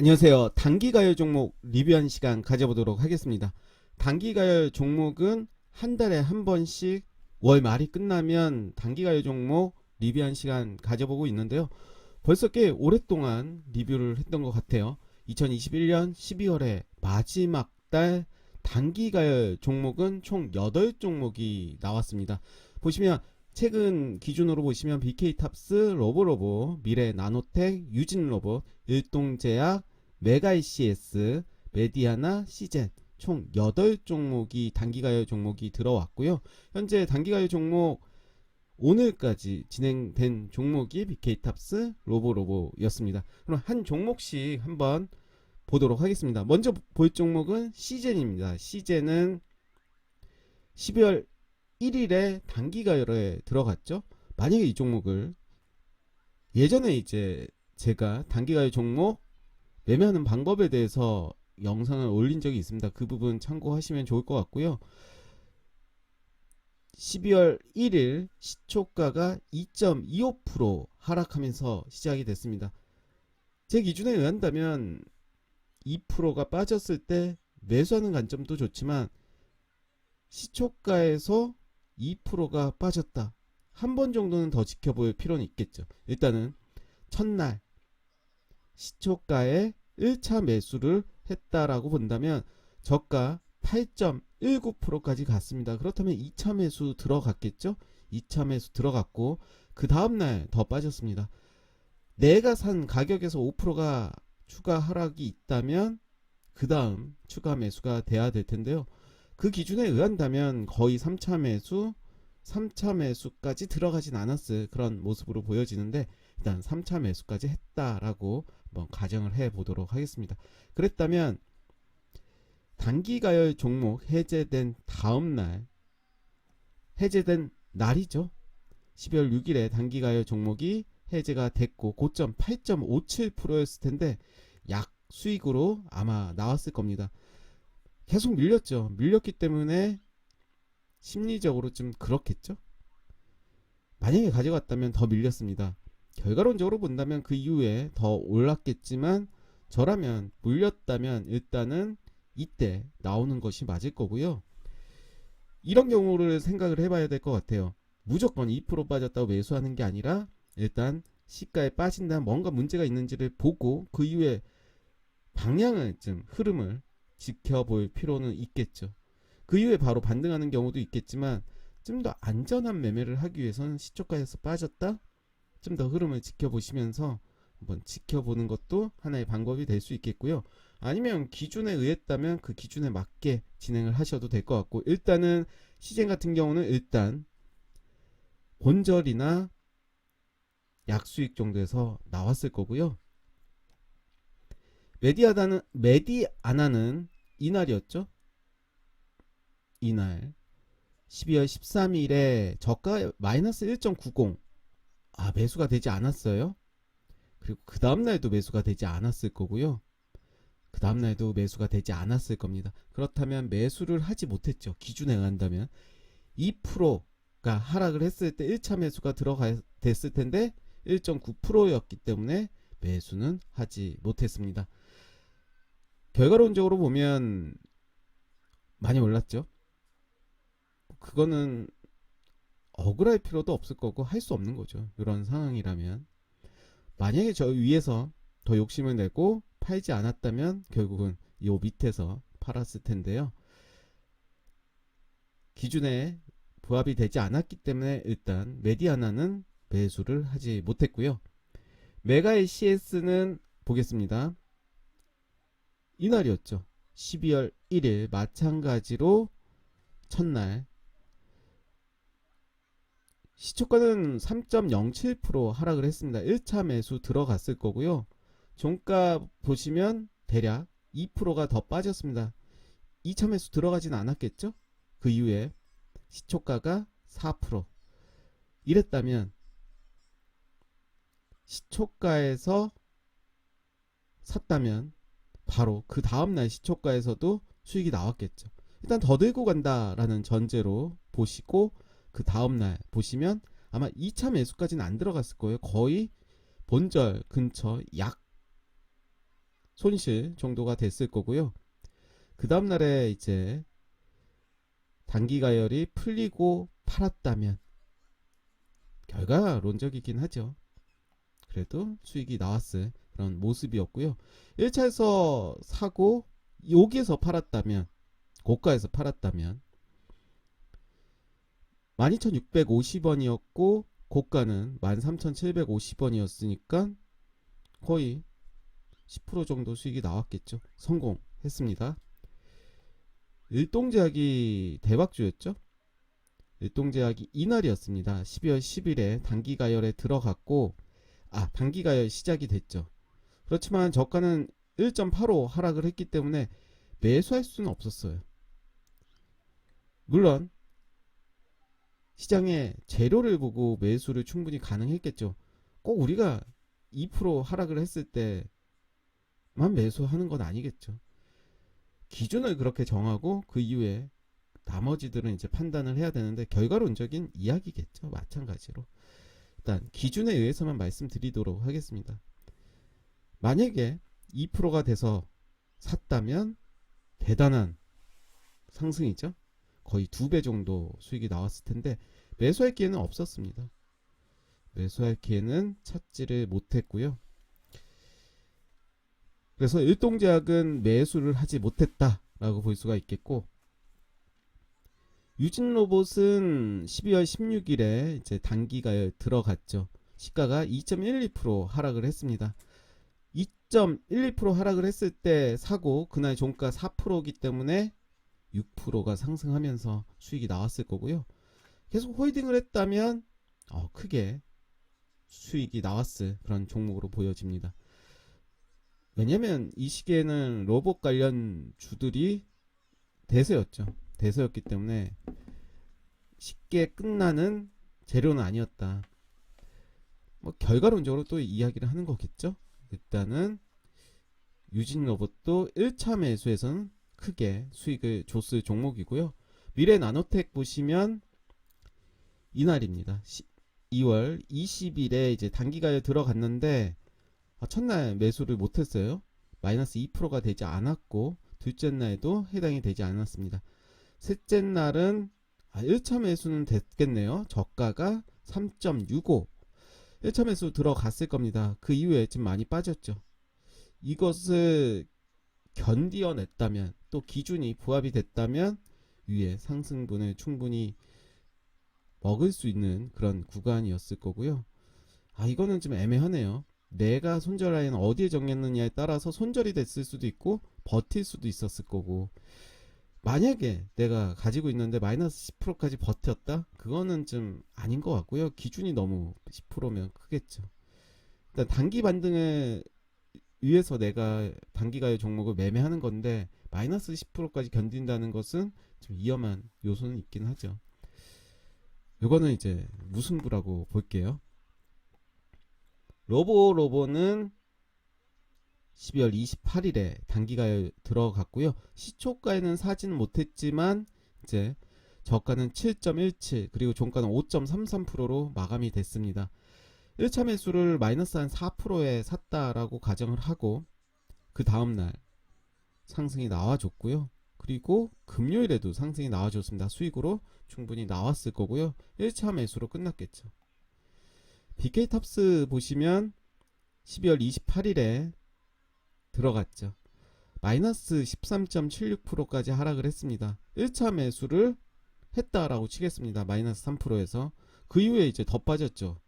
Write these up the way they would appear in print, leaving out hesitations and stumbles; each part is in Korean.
안녕하세요. 단기가열 종목 리뷰한 시간 가져보도록 하겠습니다. 단기가열 종목은 한 달에 한 번씩 월 말이 끝나면 단기가열 종목 리뷰한 시간 가져보고 있는데요. 벌써 꽤 오랫동안 리뷰를 했던 것 같아요. 2021년 12월에 마지막 달 단기가열 종목은 총 8종목이 나왔습니다. 보시면 최근 기준으로 보시면 BK탑스, 로보로보, 미래나노텍, 유진로봇, 일동제약, 메가이CS, 메디아나, 시젠 총 8종목이 단기가열 종목이 들어왔고요. 현재 단기가열 종목 오늘까지 진행된 종목이 BK탑스, 로보로보였습니다. 그럼 한 종목씩 한번 보도록 하겠습니다. 먼저 볼 종목은 시젠입니다. 시젠은 12월 1일에 단기가열에 들어갔죠. 만약에 이 종목을 예전에 이제 제가 단기가열 종목 매매하는 방법에 대해서 영상을 올린 적이 있습니다. 그 부분 참고하시면 좋을 것 같고요. 12월 1일 시초가가 2.25% 하락하면서 시작이 됐습니다. 제 기준에 의한다면 2%가 빠졌을 때 매수하는 관점도 좋지만 시초가에서 2%가 빠졌다. 한 번 정도는 더 지켜볼 필요는 있겠죠. 일단은 첫날 시초가에 1차 매수를 했다라고 본다면 저가 8.19%까지 갔습니다. 그렇다면 2차 매수 들어갔겠죠? 2차 매수 들어갔고 그 다음날 더 빠졌습니다. 내가 산 가격에서 5%가 추가 하락이 있다면 그 다음 추가 매수가 돼야 될 텐데요. 그 기준에 의한다면 거의 3차 매수, 3차 매수까지 들어가진 않았을 그런 모습으로 보여지는데 일단 3차 매수까지 했다라고 한번 가정을 해 보도록 하겠습니다. 그랬다면 단기가열 종목 해제된 다음날 해제된 날이죠. 12월 6일에 단기가열 종목이 해제가 됐고 고점 8.57%였을 텐데 약 수익으로 아마 나왔을 겁니다. 계속 밀렸죠. 밀렸기 때문에 심리적으로 좀 그렇겠죠. 만약에 가져갔다면 더 밀렸습니다. 결과론적으로 본다면 그 이후에 더 올랐겠지만 저라면 물렸다면 일단은 이때 나오는 것이 맞을 거고요. 이런 경우를 생각을 해봐야 될 것 같아요. 무조건 2% 빠졌다고 매수하는 게 아니라 일단 시가에 빠진다면 뭔가 문제가 있는지를 보고 그 이후에 방향을 좀 흐름을 지켜볼 필요는 있겠죠. 그 이후에 바로 반등하는 경우도 있겠지만 좀 더 안전한 매매를 하기 위해서는 시초가에서 빠졌다 좀 더 흐름을 지켜보시면서 한번 지켜보는 것도 하나의 방법이 될 수 있겠고요. 아니면 기준에 의했다면 그 기준에 맞게 진행을 하셔도 될 것 같고 일단은 시젠 같은 경우는 일단 본절이나 약수익 정도에서 나왔을 거고요. 메디아나는 이날이었죠. 이날 12월 13일에 저가 마이너스 1.90 매수가 되지 않았어요. 그리고 그 다음날도 매수가 되지 않았을 거고요. 그 다음날도 매수가 되지 않았을 겁니다. 그렇다면 매수를 하지 못했죠. 기준에 의한다면 2%가 하락을 했을 때 1차 매수가 됐을 텐데 1.9%였기 때문에 매수는 하지 못했습니다. 결과론적으로 보면 많이 올랐죠. 그거는 억울할 필요도 없을 거고 할 수 없는 거죠. 이런 상황이라면 만약에 저 위에서 더 욕심을 내고 팔지 않았다면 결국은 이 밑에서 팔았을 텐데요. 기준에 부합이 되지 않았기 때문에 일단 메디아나는 매수를 하지 못했고요. 메가의 CS는 보겠습니다. 이날이었죠. 12월 1일 마찬가지로 첫날 시초가는 3.07% 하락을 했습니다. 1차 매수 들어갔을 거고요. 종가 보시면 대략 2%가 더 빠졌습니다. 2차 매수 들어가진 않았겠죠? 그 이후에 시초가가 4%. 이랬다면 시초가에서 샀다면 바로 그 다음날 시초가에서도 수익이 나왔겠죠. 일단 더 들고 간다라는 전제로 보시고 그 다음날 보시면 아마 2차 매수까지는 안 들어갔을 거예요. 거의 본절 근처 약 손실 정도가 됐을 거고요. 그 다음날에 이제 단기 가열이 풀리고 팔았다면 결과론적이긴 하죠. 그래도 수익이 나왔을 그런 모습이었고요. 1차에서 사고 여기에서 팔았다면, 고가에서 팔았다면 12,650원이었고 고가는 13,750원이었으니까 거의 10% 정도 수익이 나왔겠죠. 성공했습니다. 일동제약이 대박주였죠. 일동제약이 이날이었습니다. 12월 10일에 단기 가열에 들어갔고, 단기 가열 시작이 됐죠. 그렇지만 저가는 1.85 하락을 했기 때문에 매수할 수는 없었어요. 물론 시장의 재료를 보고 매수를 충분히 가능했겠죠. 꼭 우리가 2% 하락을 했을 때만 매수하는 건 아니겠죠. 기준을 그렇게 정하고 그 이후에 나머지들은 이제 판단을 해야 되는데 결과론적인 이야기겠죠. 마찬가지로 일단 기준에 의해서만 말씀드리도록 하겠습니다. 만약에 2%가 돼서 샀다면 대단한 상승이죠. 거의 2배 정도 수익이 나왔을 텐데 매수할 기회는 없었습니다. 매수할 기회는 찾지를 못했고요. 그래서 일동제약은 매수를 하지 못했다라고 볼 수가 있겠고, 유진로봇은 12월 16일에 이제 단기가에 들어갔죠. 시가가 2.12% 하락을 했습니다. 2.12% 하락을 했을 때 사고 그날 종가 4%이기 때문에 6%가 상승하면서 수익이 나왔을 거고요. 계속 홀딩을 했다면 크게 수익이 나왔을 그런 종목으로 보여집니다. 왜냐면 이 시기에는 로봇 관련 주들이 대세였죠. 대세였기 때문에 쉽게 끝나는 재료는 아니었다. 결과론적으로 또 이야기를 하는 거겠죠. 일단은 유진로봇도 1차 매수에서는 크게 수익을 줬을 종목이고요. 미래나노텍 보시면 이날입니다. 2월 20일에 이제 단기가에 들어갔는데 첫날 매수를 못했어요. 마이너스 2%가 되지 않았고 둘째 날에도 해당이 되지 않았습니다. 셋째 날은 1차 매수는 됐겠네요. 저가가 3.65 1차 매수 들어갔을 겁니다. 그 이후에 좀 많이 빠졌죠. 이것을 견디어냈다면, 또 기준이 부합이 됐다면 위에 상승분을 충분히 먹을 수 있는 그런 구간이었을 거고요. 이거는 좀 애매하네요. 내가 손절 라인 어디에 정했느냐에 따라서 손절이 됐을 수도 있고 버틸 수도 있었을 거고, 만약에 내가 가지고 있는데 마이너스 10%까지 버텼다? 그거는 좀 아닌 것 같고요. 기준이 너무 10%면 크겠죠. 일단 단기 반등을 위해서 내가 단기가의 종목을 매매하는 건데 마이너스 10%까지 견딘다는 것은 좀 위험한 요소는 있긴 하죠. 요거는 이제 무승부라고 볼게요. 로보는 12월 28일에 단기가에 들어갔고요. 시초가에는 사지는 못했지만 이제 저가는 7.17 그리고 종가는 5.33%로 마감이 됐습니다. 1차 매수를 마이너스 한 4%에 샀다라고 가정을 하고 그 다음날 상승이 나와줬고요. 그리고 금요일에도 상승이 나와줬습니다. 수익으로 충분히 나왔을 거고요. 1차 매수로 끝났겠죠. BK탑스 보시면 12월 28일에 들어갔죠. 마이너스 13.76%까지 하락을 했습니다. 1차 매수를 했다라고 치겠습니다. 마이너스 3%에서 그 이후에 이제 더 빠졌죠.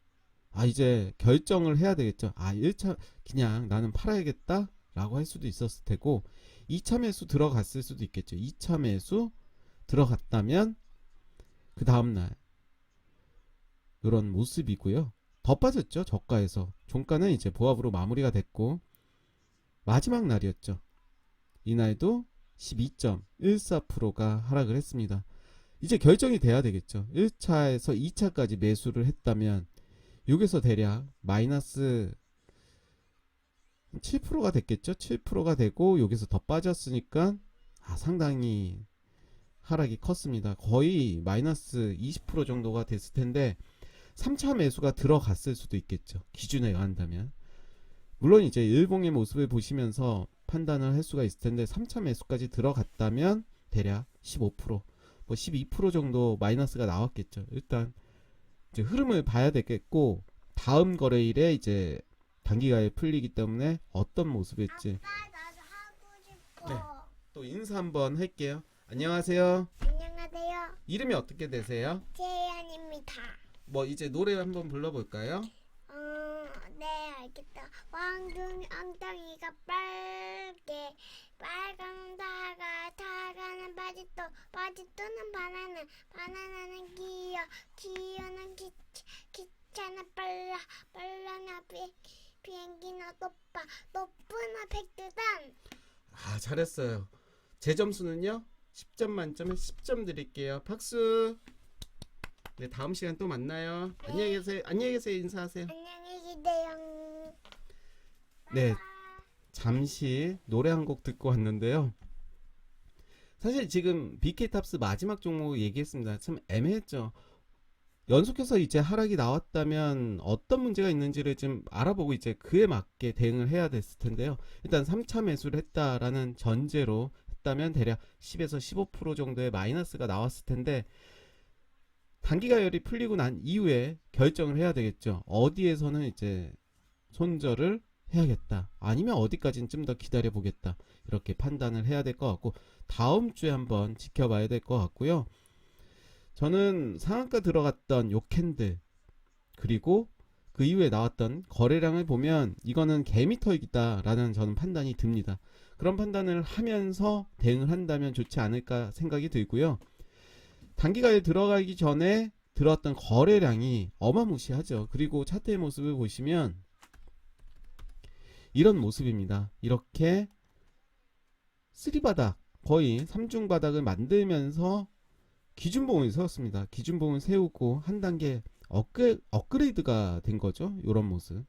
이제 결정을 해야 되겠죠. 1차 그냥 나는 팔아야겠다 라고 할 수도 있었을 테고 2차 매수 들어갔을 수도 있겠죠. 2차 매수 들어갔다면 그 다음날 이런 모습이고요. 더 빠졌죠. 저가에서 종가는 이제 보합으로 마무리가 됐고 마지막 날이었죠. 이날도 12.14%가 하락을 했습니다. 이제 결정이 돼야 되겠죠. 1차에서 2차까지 매수를 했다면 여기서 대략 마이너스 7%가 됐겠죠. 7%가 되고 여기서 더 빠졌으니까 상당히 하락이 컸습니다. 거의 마이너스 20% 정도가 됐을 텐데 3차 매수가 들어갔을 수도 있겠죠. 기준에 의한다면. 물론 이제 일봉의 모습을 보시면서 판단을 할 수가 있을 텐데 3차 매수까지 들어갔다면 대략 15%, 뭐 12% 정도 마이너스가 나왔겠죠. 일단 이제 흐름을 봐야 되겠고 다음 거래일에 이제 단기가에 풀리기 때문에 어떤 모습일지 나도 하고 싶어. 네. 또 인사 한번 할게요. 안녕하세요. 안녕하세요. 이름이 어떻게 되세요? 재현입니다. 뭐 이제 노래 한번 불러볼까요? 네, 알겠다. 왕둥이 엉덩이가 빨개, 빨간 다가는 바지또는 바나나는 기어는 기차는 빨라나 비행기는 높은 백두산. 아, 잘했어요. 제 점수는요? 10점 만점에 10점 드릴게요. 박수. 네, 다음 시간 또 만나요. 안녕히 계세요. 안녕히 계세요. 인사하세요. 안녕히 계세요. 네, 잠시 노래 한 곡 듣고 왔는데요. 사실 지금 BK탑스 마지막 종목 얘기했습니다. 참 애매했죠. 연속해서 이제 하락이 나왔다면 어떤 문제가 있는지를 좀 알아보고 이제 그에 맞게 대응을 해야 됐을 텐데요. 일단 3차 매수를 했다라는 전제로 했다면 대략 10에서 15% 정도의 마이너스가 나왔을 텐데 단기가열이 풀리고 난 이후에 결정을 해야 되겠죠. 어디에서는 이제 손절을 해야겠다. 아니면 어디까지는 좀 더 기다려 보겠다. 이렇게 판단을 해야 될 것 같고 다음 주에 한번 지켜봐야 될 것 같고요. 저는 상한가 들어갔던 요 캔들 그리고 그 이후에 나왔던 거래량을 보면 이거는 개미털기다라는 저는 판단이 듭니다. 그런 판단을 하면서 대응을 한다면 좋지 않을까 생각이 들고요. 단기가에 들어가기 전에 들어왔던 거래량이 어마무시하죠. 그리고 차트의 모습을 보시면 이런 모습입니다. 이렇게 쓰리바닥 거의 3중 바닥을 만들면서 기준봉을 세웠습니다. 기준봉을 세우고 한 단계 업그레이드가 된 거죠. 이런 모습.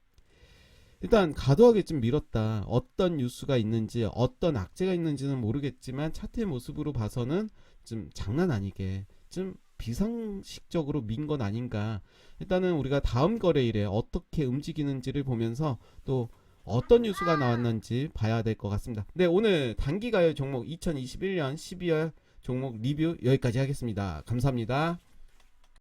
일단 과도하게 좀 밀었다. 어떤 뉴스가 있는지 어떤 악재가 있는지는 모르겠지만 차트의 모습으로 봐서는 좀 장난 아니게 좀 비상식적으로 민 건 아닌가. 일단은 우리가 다음 거래일에 어떻게 움직이는지를 보면서 또 어떤 뉴스가 나왔는지 봐야 될 것 같습니다. 네, 오늘 단기가열 종목 2021년 12월 종목 리뷰 여기까지 하겠습니다. 감사합니다.